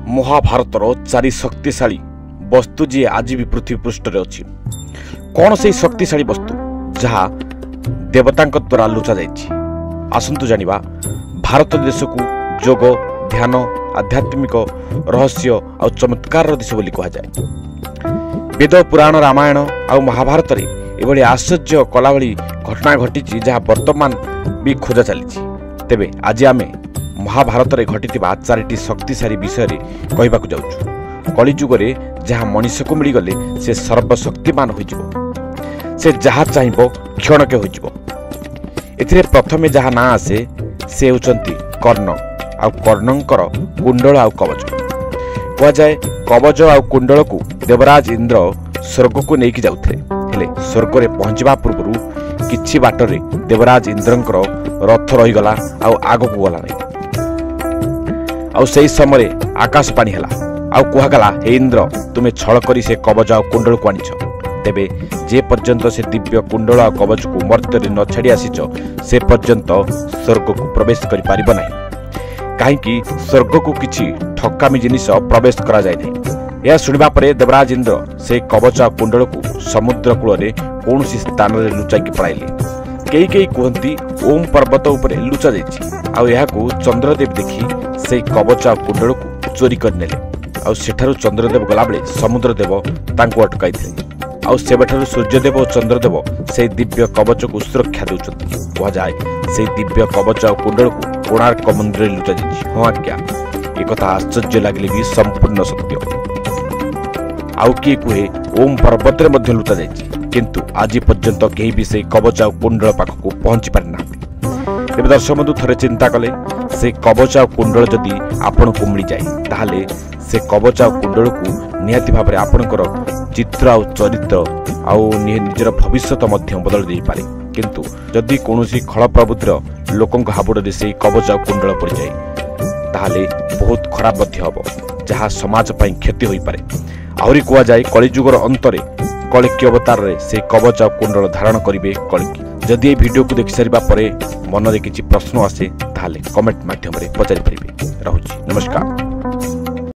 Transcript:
महाभारतर चारि शक्तिशाली वस्तु जी आज भी पृथ्वी पृष्ठ अच्छी कौन से शक्तिशाली वस्तु जहाँ देवता द्वारा लुचा जाइछि। आसंतु जानिबा भारत देश को जोग ध्यान आध्यात्मिक रहस्य और चमत्कार देश बोली कहा जाए। वेद पुराण रामायण और महाभारत रे एभली आश्चर्य कला भली घटना घटी जहाँ वर्तमान भी खोजा चली। तेबे आज आमे महाभारत रे घटिथिबा चारिटी शक्तिशाली विषय रे कहबाकू जाउछु। कलिजुगरे जहाँ मनुष्य को मिलगले से सर्वशक्तिमान होइजिबो, से जहाँ चाहिबो क्षणके होइजिबो। एथिरे प्रथमे जहाँ ना आसे से होचंती कर्ण आ कर्णंकर कुंडल आ कवच। कह जाए कवच आ कुंडल को देवराज इंद्र स्वर्ग को लेकिन जाउथले, हेले स्वर्ग रे पहुंचबा पूर्व किछि बाटरे देवराज इंद्रंकर रथ रहीगला आ आगो को गला नहीं। आउ सही समय आकाश पानी हला आउ कहगला हे इंद्र तुमे छल करी से कवच आ कुंडल को आनिछ। तेबे जे पर्यंत से दिव्य कुंडल आ कवच को मर्त्य न छाड़ी आसीच से पर्यंत स्वर्ग को प्रवेश करि पारिबो नाही, काहेकि स्वर्ग को किछि ठकामी जिनिस प्रवेश करा जाय नाही। यह सुनिबा परे देवराज इंद्र से कवच आ कुंडल को समुद्र कूल रे कोनोसी स्थान रे लुचाकी पड़ाइले। कई कई कहती ओम पर्वत उपरे लुचा जाइछि आउ एहाकू चंद्रदेव देखि से कवच आ कुंडल को चोरी कर नेले। आउ सेठारु चंद्रदेव गला बेले समुद्रदेव तांको अटकाइथिले। आउ सेबठारु सूर्यदेव और चंद्रदेव से दिव्य कवच को सुरक्षा देउछथि। कह जाए से दिव्य कवच आ कुंडल को कोणार्क मंदिर रे लुचा जाइछि। हां क्या एक कथा आश्चर्य लागले भी संपूर्ण सत्य। आउ किए कुहे ओम पर्वत रे मध्य लुचा जाइछि, किंतु आज पर्यंत केही भी से कवच आ कुंडल पाख को पहुंची पारि ना। तेबे दर्शक बंधु थरे चिंता कले से कवच आ कुंडल जदि आपण को मिल जाए ताहले से कवच आ कुंडल को निहाती भाव में आपणकर चित्र आ चरित्र आउ निजर भविष्य बदल दे पारे। किंतु जदि कौनसी खल प्रवृत्तिर लोकों हाबुड़े से कवच आ कुंडल पड़ जाए ताहले बहुत खराब हम, जहाँ समाज पाई क्षति हो पारे। आहरी कह जाए कलिजुगर अंतरे कलिकी अवतार रे से कवच आ कुंडल धारण करेंगे कलिकी। जदि ये वीडियो को देख सारिबा परे मन में किसी प्रश्न आसे ताहले कमेंट माध्यम रे पचारि परिबे। रहुछि, नमस्कार।